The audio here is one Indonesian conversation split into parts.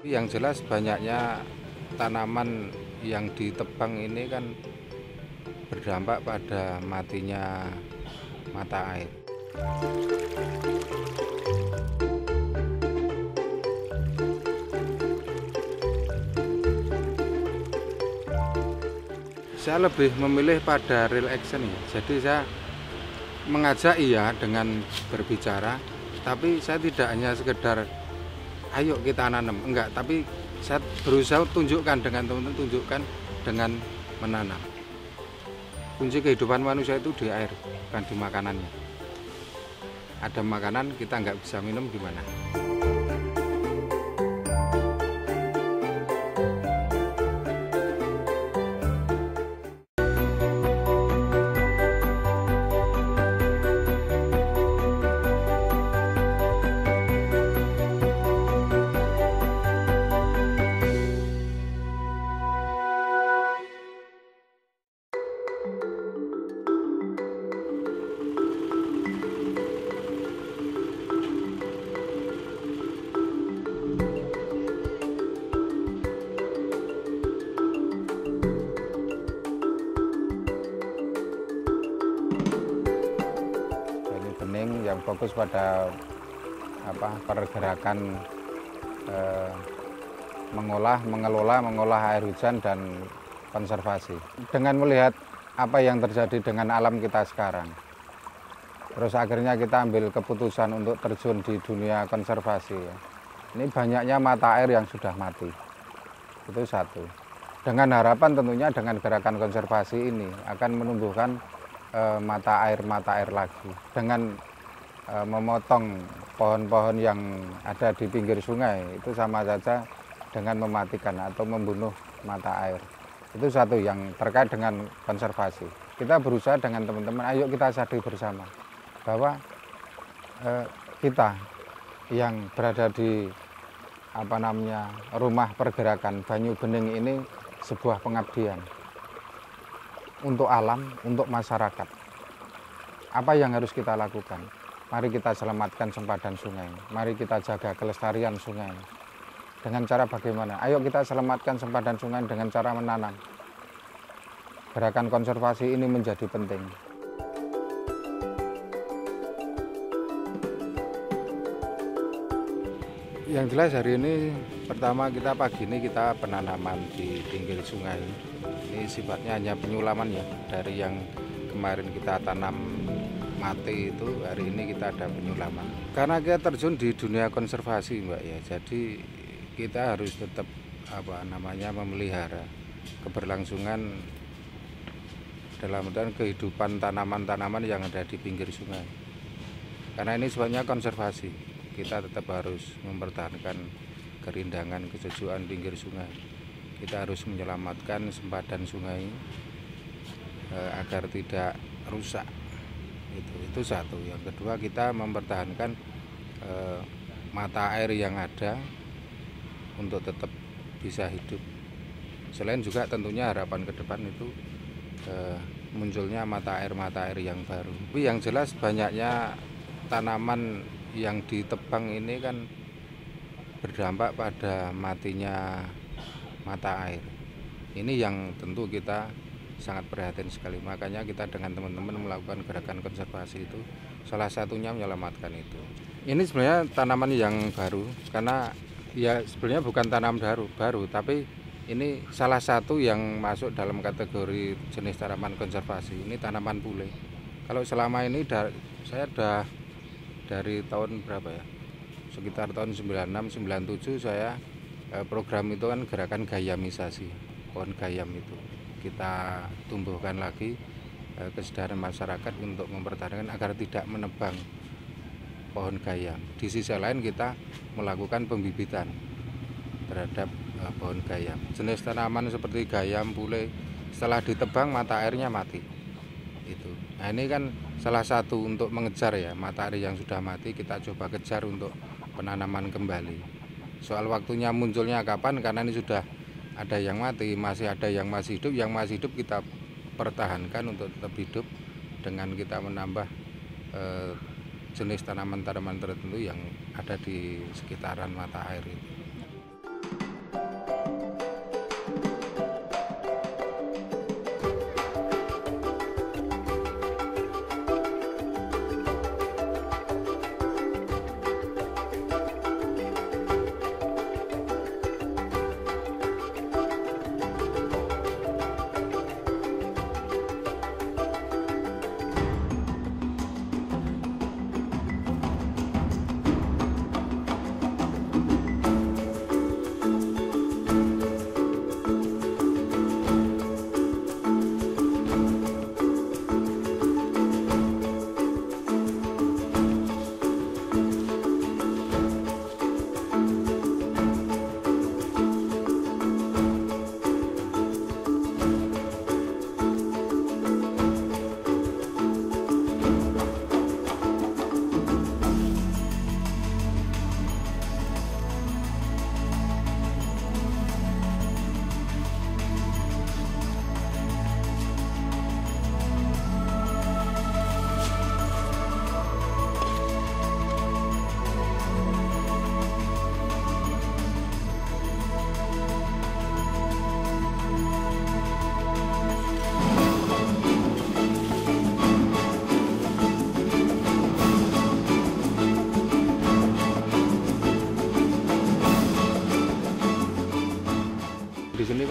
Yang jelas banyaknya tanaman yang ditebang ini kan berdampak pada matinya mata air. Saya lebih memilih pada real action ya. Jadi saya mengajak iya dengan berbicara, tapi saya tidak hanya sekedar ayo kita nanam, enggak, tapi saya berusaha tunjukkan dengan teman-teman, tunjukkan dengan menanam. Kunci kehidupan manusia itu di air, bukan di makanannya. Ada makanan kita nggak bisa minum gimana? Yang fokus pada pergerakan mengelola air hujan dan konservasi. Dengan melihat apa yang terjadi dengan alam kita sekarang, terus akhirnya kita ambil keputusan untuk terjun di dunia konservasi. Ini banyaknya mata air yang sudah mati, itu satu. Dengan harapan tentunya dengan gerakan konservasi ini akan menumbuhkan mata air lagi. Dengan memotong pohon-pohon yang ada di pinggir sungai itu sama saja dengan mematikan atau membunuh mata air. Itu satu yang terkait dengan konservasi. Kita berusaha dengan teman-teman, ayo kita sadari bersama bahwa kita yang berada di rumah pergerakan Banyu Bening ini sebuah pengabdian untuk alam, untuk masyarakat. Apa yang harus kita lakukan? Mari kita selamatkan sempadan sungai. Mari kita jaga kelestarian sungai. Dengan cara bagaimana? Ayo kita selamatkan sempadan sungai dengan cara menanam. Gerakan konservasi ini menjadi penting. Yang jelas hari ini, pertama pagi ini kita penanaman di pinggir sungai. Ini sifatnya hanya penyulaman ya, dari yang kemarin kita tanam mati itu, hari ini kita ada penyulaman. Karena kita terjun di dunia konservasi Mbak ya, jadi kita harus tetap memelihara keberlangsungan dalam kehidupan tanaman-tanaman yang ada di pinggir sungai. Karena ini sifatnya konservasi, kita tetap harus mempertahankan kerindangan, kesejukan pinggir sungai. Kita harus menyelamatkan sempadan sungai agar tidak rusak. Itu satu. Yang kedua, kita mempertahankan mata air yang ada untuk tetap bisa hidup. Selain juga tentunya harapan ke depan itu munculnya mata air yang baru. Tapi yang jelas banyaknya tanaman yang ditebang ini kan berdampak pada matinya mata air. Ini yang tentu kita sangat prihatin sekali. Makanya kita dengan teman-teman melakukan gerakan konservasi itu salah satunya menyelamatkan itu. Ini sebenarnya tanaman yang baru karena ya sebenarnya bukan tanam baru, tapi ini salah satu yang masuk dalam kategori jenis tanaman konservasi. Ini tanaman pule. Kalau selama ini saya udah dari tahun berapa ya? Sekitar tahun 96, 97 saya program itu kan gerakan gayamisasi. Pohon gayam itu kita tumbuhkan lagi kesadaran masyarakat untuk mempertahankan agar tidak menebang pohon gayam. Di sisi lain kita melakukan pembibitan terhadap pohon gayam. Jenis tanaman seperti gayam, pule setelah ditebang mata airnya mati. Itu. Nah, ini kan salah satu untuk mengejar ya mata air yang sudah mati, kita coba kejar untuk penanaman kembali. Soal waktunya munculnya kapan, karena ini sudah ada yang mati, masih ada yang masih hidup. Yang masih hidup kita pertahankan untuk tetap hidup dengan kita menambah jenis tanaman-tanaman tertentu yang ada di sekitaran mata air itu.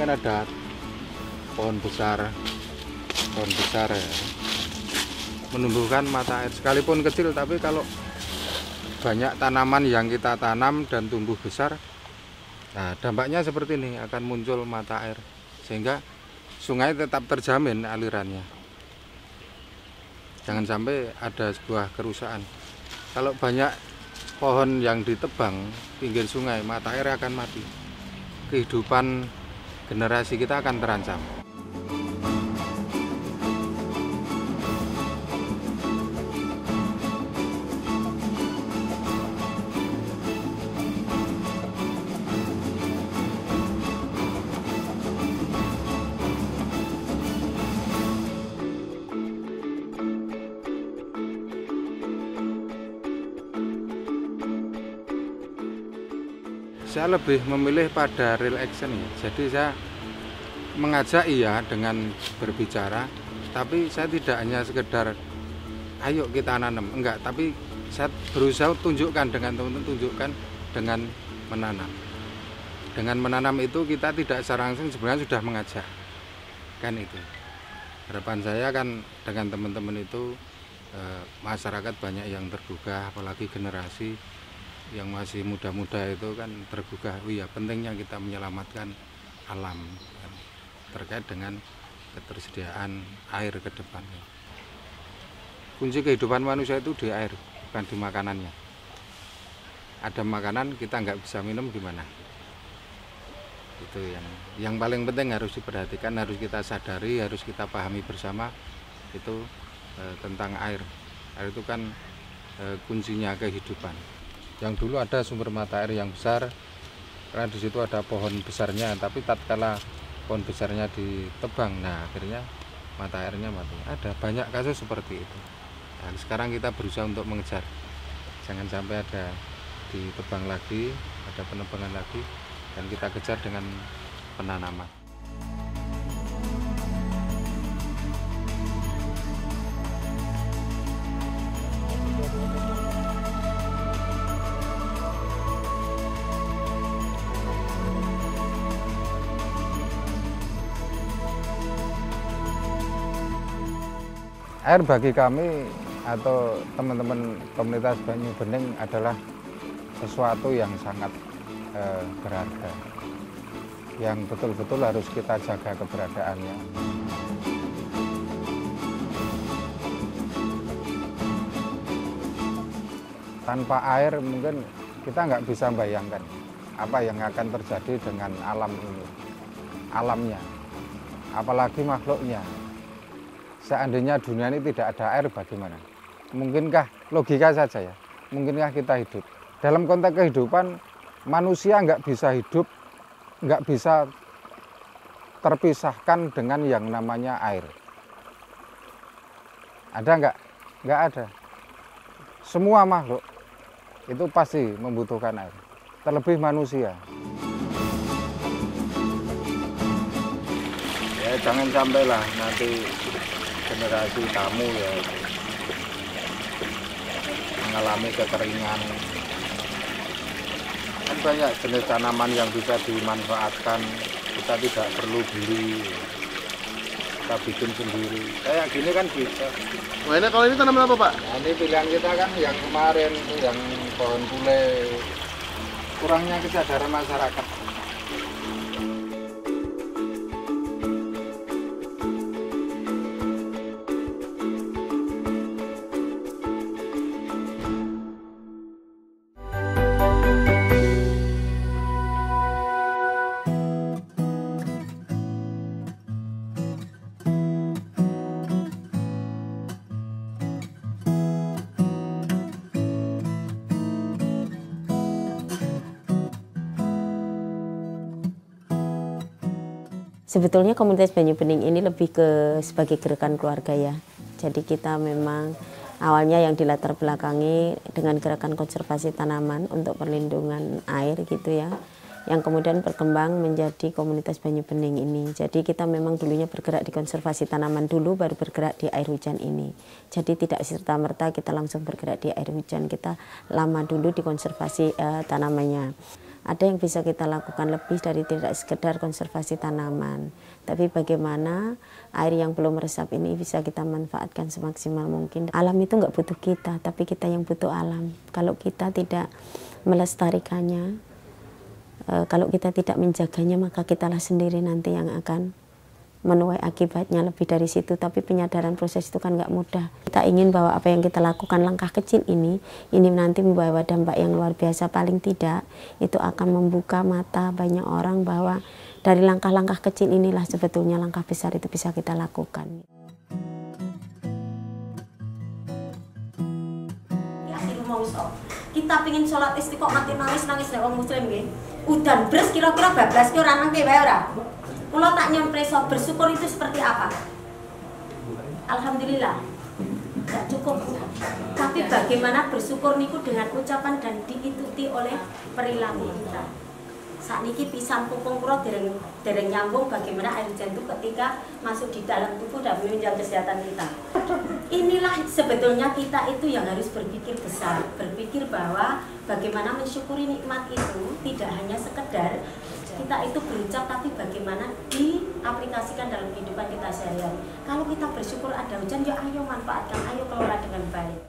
kan ada pohon besar ya, menumbuhkan mata air sekalipun kecil, tapi kalau banyak tanaman yang kita tanam dan tumbuh besar, nah dampaknya seperti ini, akan muncul mata air sehingga sungai tetap terjamin alirannya. Jangan sampai ada sebuah kerusakan. Kalau banyak pohon yang ditebang pinggir sungai, mata air akan mati. Kehidupan generasi kita akan terancam. Saya lebih memilih pada real action ya. Jadi saya mengajak iya dengan berbicara, tapi saya tidak hanya sekedar ayo kita nanam, enggak, tapi saya berusaha tunjukkan dengan teman-teman, tunjukkan dengan menanam. Dengan menanam itu kita tidak secara langsung sebenarnya sudah mengajak. Kan itu. Harapan saya kan dengan teman-teman itu masyarakat banyak yang tergugah, apalagi generasi yang masih muda-muda itu kan tergugah. Oh iya, pentingnya kita menyelamatkan alam kan, terkait dengan ketersediaan air ke depannya. Kunci kehidupan manusia itu di air, bukan di makanannya. Ada makanan kita nggak bisa minum gimana? Itu yang paling penting harus diperhatikan, harus kita sadari, harus kita pahami bersama itu tentang air. Air itu kan kuncinya kehidupan. Yang dulu ada sumber mata air yang besar, karena di situ ada pohon besarnya, tapi tatkala pohon besarnya ditebang, nah akhirnya mata airnya mati. Ada banyak kasus seperti itu. Dan sekarang kita berusaha untuk mengejar, jangan sampai ada ditebang lagi, ada penebangan lagi, dan kita kejar dengan penanaman. Air bagi kami atau teman-teman komunitas Banyu Bening adalah sesuatu yang sangat berharga, yang betul-betul harus kita jaga keberadaannya. Tanpa air mungkin kita nggak bisa bayangkan apa yang akan terjadi dengan alam ini, alamnya, apalagi makhluknya. Seandainya dunia ini tidak ada air, bagaimana? Mungkinkah, logika saja ya, mungkinkah kita hidup? Dalam konteks kehidupan, manusia nggak bisa hidup, nggak bisa terpisahkan dengan yang namanya air. Ada nggak? Nggak ada. Semua makhluk itu pasti membutuhkan air, terlebih manusia. Ya jangan sampailah nanti generasi tamu ya mengalami kekeringan. Kan banyak jenis tanaman yang bisa dimanfaatkan, kita tidak perlu beli, kita bikin sendiri. Kayak gini kan bisa. Wah, ini kalau ini tanaman apa, Pak? Nah, ini pilihan kita kan yang kemarin itu yang pohon pule. Kurangnya kesadaran masyarakat. Sebetulnya komunitas Banyu Bening ini lebih ke sebagai gerakan keluarga ya. Jadi kita memang awalnya yang dilatar belakangi dengan gerakan konservasi tanaman untuk perlindungan air gitu ya. yang kemudian berkembang menjadi komunitas Banyu Bening ini. Jadi kita memang dulunya bergerak di konservasi tanaman dulu, baru bergerak di air hujan ini. Jadi tidak serta-merta kita langsung bergerak di air hujan, kita lama dulu di konservasi tanamannya. Ada yang bisa kita lakukan lebih dari tidak sekedar konservasi tanaman, tapi bagaimana air yang belum meresap ini bisa kita manfaatkan semaksimal mungkin. Alam itu nggak butuh kita, tapi kita yang butuh alam. Kalau kita tidak melestarikannya, kalau kita tidak menjaganya, maka kitalah sendiri nanti yang akan menuai akibatnya lebih dari situ. Tapi penyadaran proses itu kan nggak mudah. Kita ingin bahwa apa yang kita lakukan, langkah kecil ini nanti membawa dampak yang luar biasa. Paling tidak itu akan membuka mata banyak orang bahwa dari langkah-langkah kecil inilah sebetulnya langkah besar itu bisa kita lakukan. Kita pingin sholat istiqomah mati nangis nek wong muslim nggih. Udan bres kira-kira bablas ki ora nangke wae ora. Kula tak nyempreso bersyukur itu seperti apa? Alhamdulillah. Tidak cukup. Tapi bagaimana bersyukur niku dengan ucapan dan diikuti oleh perilaku kita. Sakniki pisan pupung kula dereng nyambung bagaimana air hujan itu ketika masuk di dalam tubuh dan menunjang kesehatan kita. Inilah sebetulnya kita itu yang harus berpikir besar, berpikir bahwa bagaimana mensyukuri nikmat itu tidak hanya sekedar kita itu berucap, tapi bagaimana diaplikasikan dalam kehidupan kita sehari-hari. Kalau kita bersyukur ada hujan, ya ayo manfaatkan, ayo kelola dengan baik.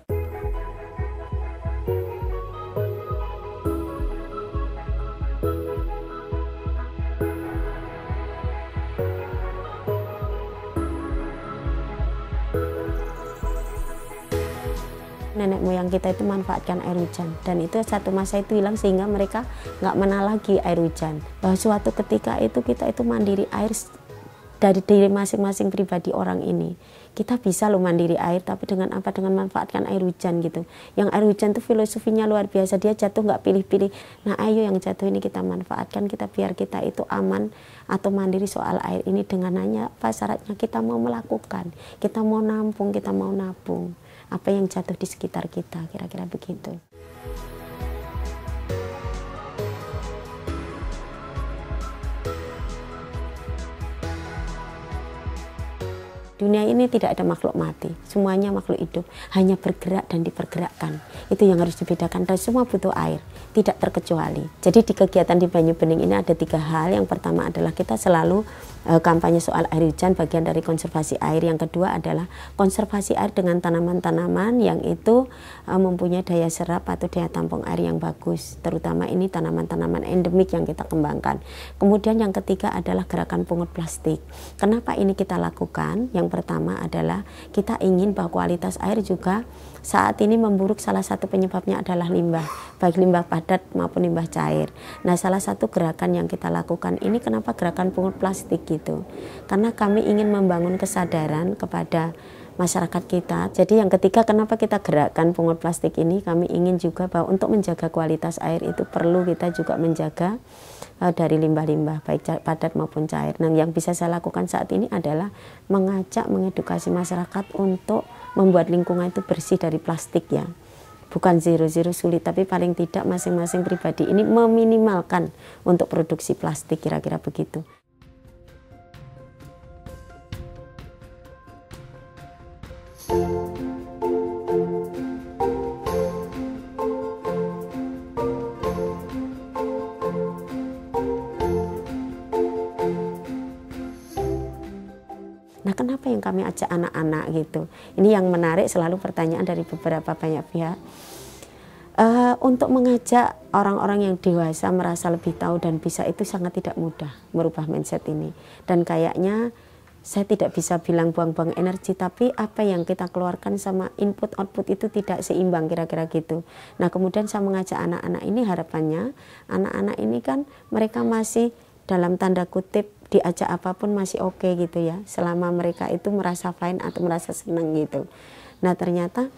Nenek moyang kita itu manfaatkan air hujan, dan itu satu masa itu hilang sehingga mereka nggak mengenal lagi air hujan. Bahwa suatu ketika itu kita itu mandiri air dari diri masing-masing pribadi orang ini. Kita bisa loh mandiri air, tapi dengan apa? Dengan manfaatkan air hujan gitu. Yang air hujan itu filosofinya luar biasa, dia jatuh nggak pilih-pilih. Nah ayo yang jatuh ini kita manfaatkan, kita biar kita itu aman atau mandiri soal air ini dengan hanya apa syaratnya kita mau melakukan, kita mau nampung, kita mau nabung. Apa yang jatuh di sekitar kita, kira-kira begitu. Dunia ini tidak ada makhluk mati, semuanya makhluk hidup, hanya bergerak dan dipergerakkan. Itu yang harus dibedakan, dan semua butuh air, tidak terkecuali. Jadi di kegiatan di Banyu Bening ini ada 3 hal. Yang pertama adalah kita selalu kampanye soal air hujan, bagian dari konservasi air. Yang kedua adalah konservasi air dengan tanaman-tanaman yang itu mempunyai daya serap atau daya tampung air yang bagus. Terutama ini tanaman-tanaman endemik yang kita kembangkan. Kemudian yang ketiga adalah gerakan pungut plastik. Kenapa ini kita lakukan? Yang pertama adalah kita ingin bahwa kualitas air juga saat ini memburuk. Salah satu penyebabnya adalah limbah, baik limbah padat maupun limbah cair. Nah salah satu gerakan yang kita lakukan ini, kenapa gerakan pungut plastik gitu? Karena kami ingin membangun kesadaran kepada masyarakat kita. Jadi yang ketiga, kenapa kita gerakkan pungut plastik ini, kami ingin juga bahwa untuk menjaga kualitas air itu perlu kita juga menjaga dari limbah-limbah baik padat maupun cair. Nah yang bisa saya lakukan saat ini adalah mengajak, mengedukasi masyarakat untuk membuat lingkungan itu bersih dari plastik ya. Bukan zero sulit, tapi paling tidak masing-masing pribadi ini meminimalkan untuk produksi plastik, kira-kira begitu. Nah, kenapa yang kami ajak anak-anak gitu? Ini yang menarik, selalu pertanyaan dari beberapa banyak pihak. Untuk mengajak orang-orang yang dewasa merasa lebih tahu dan bisa, itu sangat tidak mudah merubah mindset ini. Dan kayaknya saya tidak bisa bilang buang-buang energi, tapi apa yang kita keluarkan sama input-output itu tidak seimbang, kira-kira gitu. Nah, kemudian saya mengajak anak-anak ini, harapannya anak-anak ini kan mereka masih dalam tanda kutip diajak apapun masih oke gitu ya, selama mereka itu merasa fine atau merasa senang gitu. Nah ternyata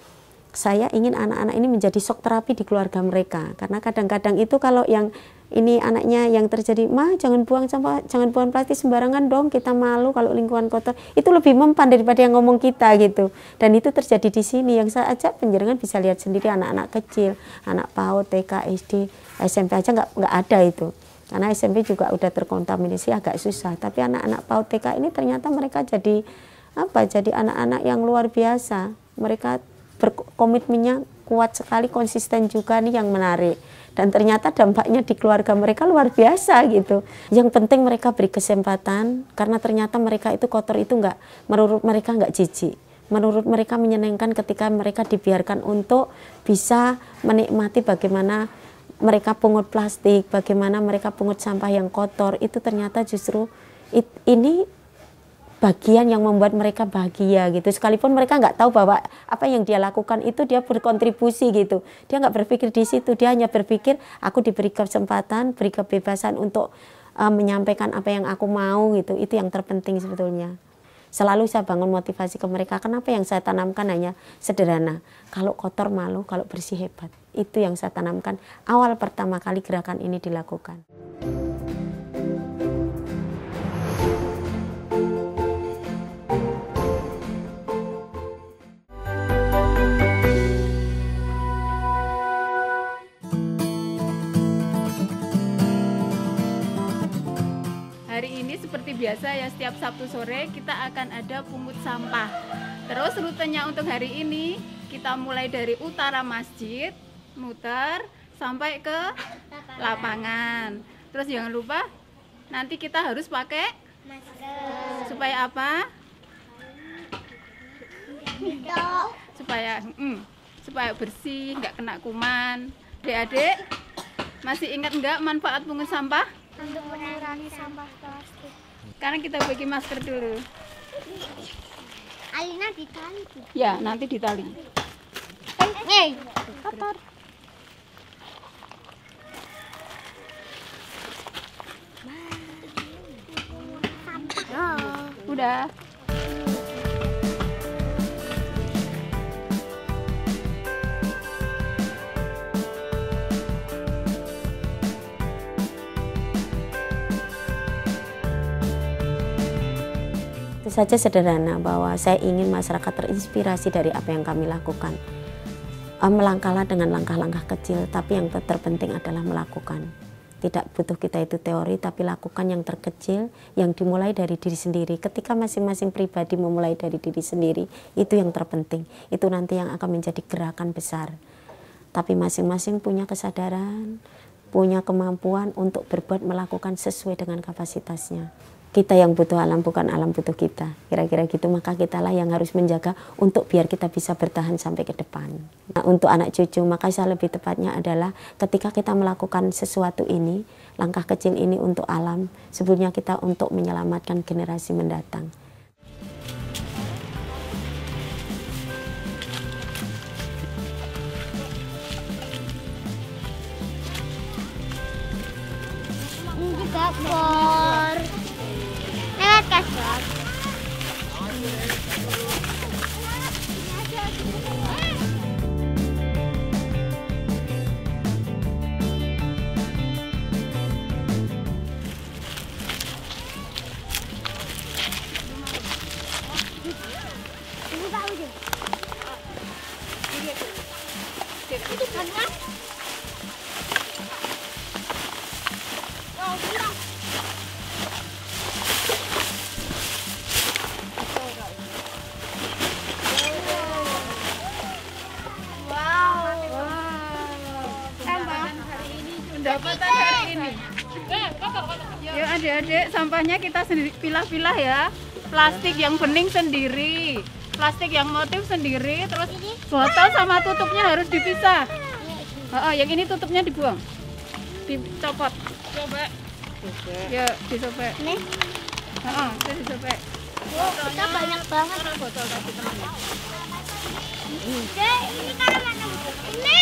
saya ingin anak-anak ini menjadi shock terapi di keluarga mereka, karena kadang-kadang itu kalau yang ini anaknya yang terjadi, "Ma jangan buang sampah, jangan buang plastik sembarangan dong, kita malu kalau lingkungan kotor," itu lebih mempan daripada yang ngomong kita gitu. Dan itu terjadi di sini. Yang saya ajak penjenengan bisa lihat sendiri, anak-anak kecil, anak PAUD, TK, SD, SMP aja nggak ada itu. Karena SMP juga udah terkontaminasi agak susah. Tapi anak-anak PAUD TK ini ternyata mereka jadi jadi anak-anak yang luar biasa. Mereka berkomitmennya kuat sekali, konsisten juga nih yang menarik. Dan ternyata dampaknya di keluarga mereka luar biasa gitu. Yang penting mereka beri kesempatan, karena ternyata mereka itu kotor itu menurut mereka nggak jijik. Menurut mereka menyenangkan ketika mereka dibiarkan untuk bisa menikmati bagaimana mereka pungut plastik, bagaimana mereka pungut sampah yang kotor. Itu ternyata justru ini bagian yang membuat mereka bahagia gitu. Sekalipun mereka nggak tahu bahwa apa yang dia lakukan itu dia berkontribusi gitu. Dia nggak berpikir di situ, dia hanya berpikir aku diberi kesempatan, beri kebebasan untuk menyampaikan apa yang aku mau gitu. Itu yang terpenting sebetulnya. Selalu saya bangun motivasi ke mereka. Kenapa yang saya tanamkan hanya sederhana. Kalau kotor malu, kalau bersih hebat. Itu yang saya tanamkan awal pertama kali gerakan ini dilakukan. Hari ini seperti biasa ya, setiap Sabtu sore kita akan ada pungut sampah. Terus rutenya untuk hari ini kita mulai dari utara masjid, muter sampai ke lapangan. Terus jangan lupa nanti kita harus pakai masker. Supaya apa? Supaya bersih, nggak kena kuman. Adik-adik masih ingat nggak manfaat pungut sampah? Untuk mengurangi sampah plastik. Sekarang kita bagi masker dulu. Alina ditali. Ya, nanti ditali. Kotor. Udah. Itu saja sederhana, bahwa saya ingin masyarakat terinspirasi dari apa yang kami lakukan. Melangkahlah dengan langkah-langkah kecil, tapi yang terpenting adalah melakukan. Tidak butuh kita itu teori, tapi lakukan yang terkecil, yang dimulai dari diri sendiri. Ketika masing-masing pribadi memulai dari diri sendiri, itu yang terpenting. Itu nanti yang akan menjadi gerakan besar. Tapi masing-masing punya kesadaran, punya kemampuan untuk berbuat, melakukan sesuai dengan kapasitasnya. Kita yang butuh alam, bukan alam butuh kita. Kira-kira gitu, maka kitalah yang harus menjaga untuk biar kita bisa bertahan sampai ke depan. Nah, untuk anak cucu, maka saya lebih tepatnya adalah ketika kita melakukan sesuatu ini, langkah kecil ini untuk alam, sebenarnya kita untuk menyelamatkan generasi mendatang. Ini juga for lewat kasur. Ini Pak Uji. Pendapatan hari ini. Yuk adik-adik, sampahnya kita sendiri pilah-pilah ya. Plastik yang bening sendiri, plastik yang motif sendiri, terus botol sama tutupnya harus dipisah. Yang ini tutupnya dibuang, dicopot. Coba. Ya, disobek. Nih, Itu disobek. kita banyak banget. Botol tadi teman-teman. Ini karena mana? Ini.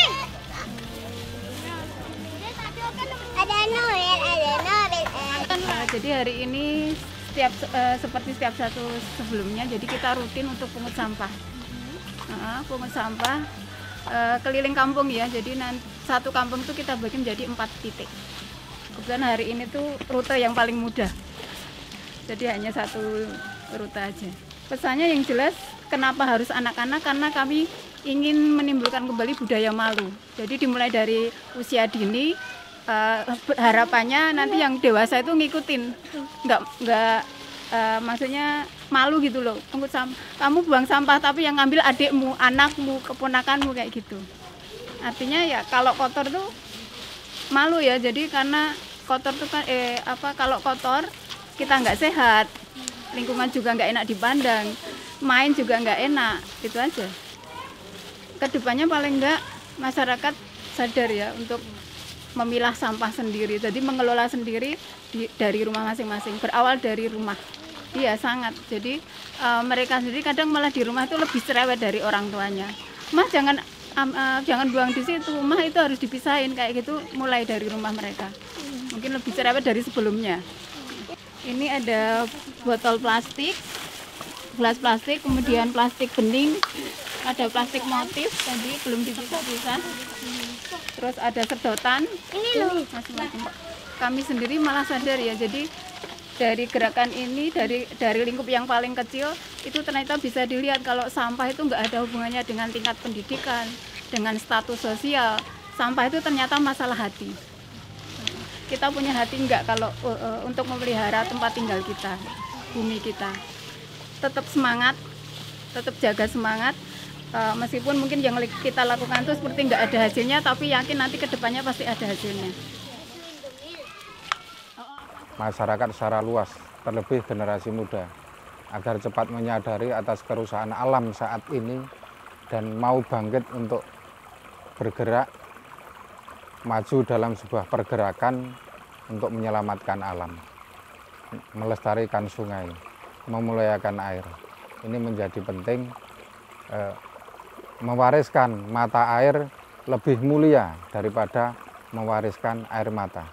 Ada Noel, ada Noel. Jadi hari ini seperti setiap satu sebelumnya, jadi kita rutin untuk pungut sampah. Pungut sampah keliling kampung ya. Jadi satu kampung itu kita bagi menjadi 4 titik. Kebetulan hari ini tuh rute yang paling mudah. Jadi hanya satu rute aja. Pesannya yang jelas, kenapa harus anak-anak? Karena kami ingin menimbulkan kembali budaya malu. Jadi dimulai dari usia dini, harapannya nanti yang dewasa itu ngikutin, nggak maksudnya malu gitu loh, kamu buang sampah tapi yang ngambil adikmu, anakmu, keponakanmu kayak gitu. Artinya ya kalau kotor tuh malu ya, jadi karena kotor tuh kan kalau kotor kita nggak sehat, lingkungan juga nggak enak dipandang, main juga nggak enak, itu aja. Kedepannya paling nggak masyarakat sadar ya untuk memilah sampah sendiri, jadi mengelola sendiri dari rumah masing-masing, berawal dari rumah. Iya sangat, jadi mereka sendiri kadang malah di rumah itu lebih cerewet dari orang tuanya. Mah jangan buang di situ, mah itu harus dipisahin kayak gitu, mulai dari rumah mereka. Mungkin lebih cerewet dari sebelumnya. Ini ada botol plastik, gelas plastik, kemudian plastik bening, ada plastik motif tadi belum dipisah-pisah. Terus ada sedotan. Ini loh. Macam-macam. Kami sendiri malah sadar ya, jadi dari gerakan ini, dari lingkup yang paling kecil itu ternyata bisa dilihat kalau sampah itu nggak ada hubungannya dengan tingkat pendidikan, dengan status sosial. Sampah itu ternyata masalah hati. Kita punya hati nggak kalau untuk memelihara tempat tinggal kita, bumi kita. Tetap semangat, tetap jaga semangat. Meskipun mungkin yang kita lakukan itu seperti nggak ada hasilnya, tapi yakin nanti kedepannya pasti ada hasilnya. Masyarakat secara luas, terlebih generasi muda, agar cepat menyadari atas kerusakan alam saat ini dan mau bangkit untuk bergerak maju dalam sebuah pergerakan untuk menyelamatkan alam, melestarikan sungai, memuliakan air. Ini menjadi penting, mewariskan mata air lebih mulia daripada mewariskan air mata.